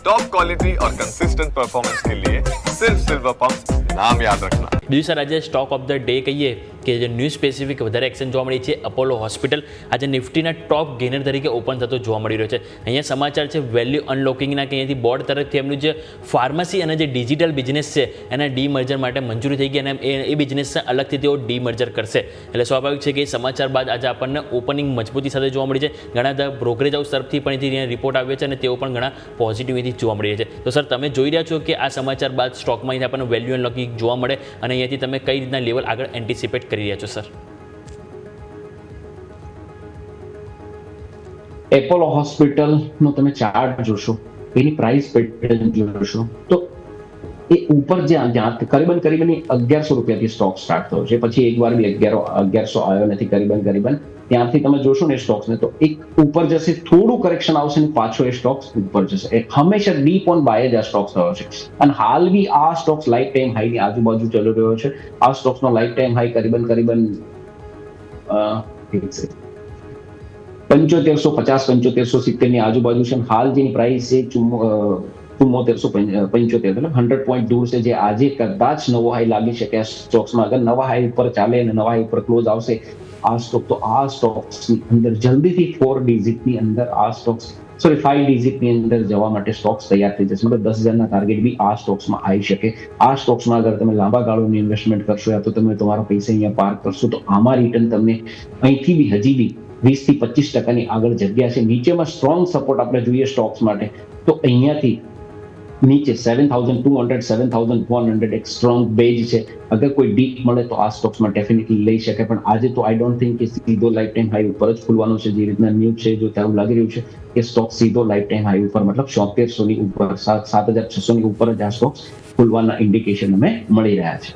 Top quality और consistent performance के लिए सिर्फ सिल्वर पंप, नाम याद रखना। બીજું સર, આજે સ્ટોક ઓફ ધ ડે કહીએ કે જે ન્યૂઝ સ્પેસિફિક વધારે એક્શન જોવા મળી છે, અપોલો હોસ્પિટલ આજે નિફ્ટીના ટોપ ગેનર તરીકે ઓપન થતો જોવા મળી રહ્યો છે. અહીંયા સમાચાર છે વેલ્યુ અનલોકિંગના, કે અહીંયાથી બોર્ડ તરફથી એમનું જે ફાર્મસી અને જે ડિજિટલ બિઝનેસ છે એના ડીમર્જર માટે મંજૂરી થઈ ગઈ અને એ બિઝનેસને અલગથી તેઓ ડીમર્જર કરશે. એટલે સ્વાભાવિક છે કે એ સમાચાર બાદ આજે આપણને ઓપનિંગ મજબૂતી સાથે જોવા મળી છે. ઘણા બધા બ્રોકરેજ હાઉસ તરફથી પણ અહીંથી રિપોર્ટ આવ્યો છે અને તેઓ પણ ઘણા પોઝિટિવિટી જોવા મળી રહ્યા છે. તો સર, તમે જોઈ રહ્યા છો કે આ સમાચાર બાદ સ્ટોકમાં અહીંથી આપણને વેલ્યુ અનલોકિંગ જોવા મળે અને અહીંયાથી તમે કઈ રીતના લેવલ આગળ એન્ટિસિપેટ કરી રહ્યા છો સર? એપોલો હોસ્પિટલનો તમે ચાર્ટ જોશો, એની પ્રાઇસ પેટર્ન જોશો તો એ ઉપર જ્યાં કરીબન 1100 રૂપિયાથી સ્ટોક સ્ટાર્ટ થયો છે. પછી એકવાર બી 1100 આવ્યો નથી કરીબન ત્યાંથી તમે જોશો ને સ્ટોક્સને તો એક ઉપર જશે, થોડું કરેક્શન આવશે ને પાછો એ સ્ટોક્સ ઉપર જશે. એ હંમેશા ડીપ ઓન બાય જ આ સ્ટોક્સ થયો છે અને હાલ બી આ સ્ટોક્સ લાઈફ ટાઈમ હાઈની આજુબાજુ ચાલી રહ્યો છે. આ સ્ટોક્સનો લાઈફ ટાઈમ હાઈ કરીબન 7550-7570 ની આજુબાજુ છે. હાલ જેની પ્રાઇસ છે 7475, મતલબ 100 પોઈન્ટ દૂર છે, જે આજે કદાચ નવો હાઈ લાગી શકે આ સ્ટોક્સમાં. અગર નવા હાઈ ઉપર ચાલે અને નવા હાઈ ઉપર ક્લોઝ આવશે આ સ્ટોક, તો આ સ્ટોક્સની અંદર જલ્દીથી 4 ડિજિટની અંદર આ સ્ટોક્સ 5 ડિજિટની અંદર જવા માટે સ્ટોક્સ તૈયાર થઈ જશે. મતલબ 10,000ના ટાર્ગેટ બી આ સ્ટોક્સમાં આવી શકે. આ સ્ટોક્સમાં અગર તમે લાંબા ગાળોની ઇન્વેસ્ટમેન્ટ કરશો યા તો તમે તમારા પૈસા અહીંયા પાર્ક કરશો તો આમાં રિટર્ન તમને અહીંથી બી હજી બી 20-25% આગળ જગ્યા છે. નીચેમાં સ્ટ્રોંગ સપોર્ટ આપણે જોઈએ સ્ટોક્સ માટે તો અહીંયાથી નીચે 7,200, 7,100 એક સ્ટ્રોંગ બેઝ છે. અગર કોઈ ડીપ મળે તો આ સ્ટોક્સમાં ડેફિનેટલી લઈ શકે. પણ આજે તો આઈ ડોન્ટ થિંક કે સીધો લાઈફ ટાઈમ હાઈ ઉપર જ ખુલવાનો છે. જે રીતના ન્યૂઝ છે જો ત્યાં લાગી રહ્યું છે કે સ્ટોક સીધો લાઈફ ટાઈમ હાઈ ઉપર, મતલબ 7700 ની ઉપર, 7,600 ની ઉપર જ આ સ્ટોક્સ ખુલવાના ઇન્ડિકેશન અમે મળી રહ્યા છે.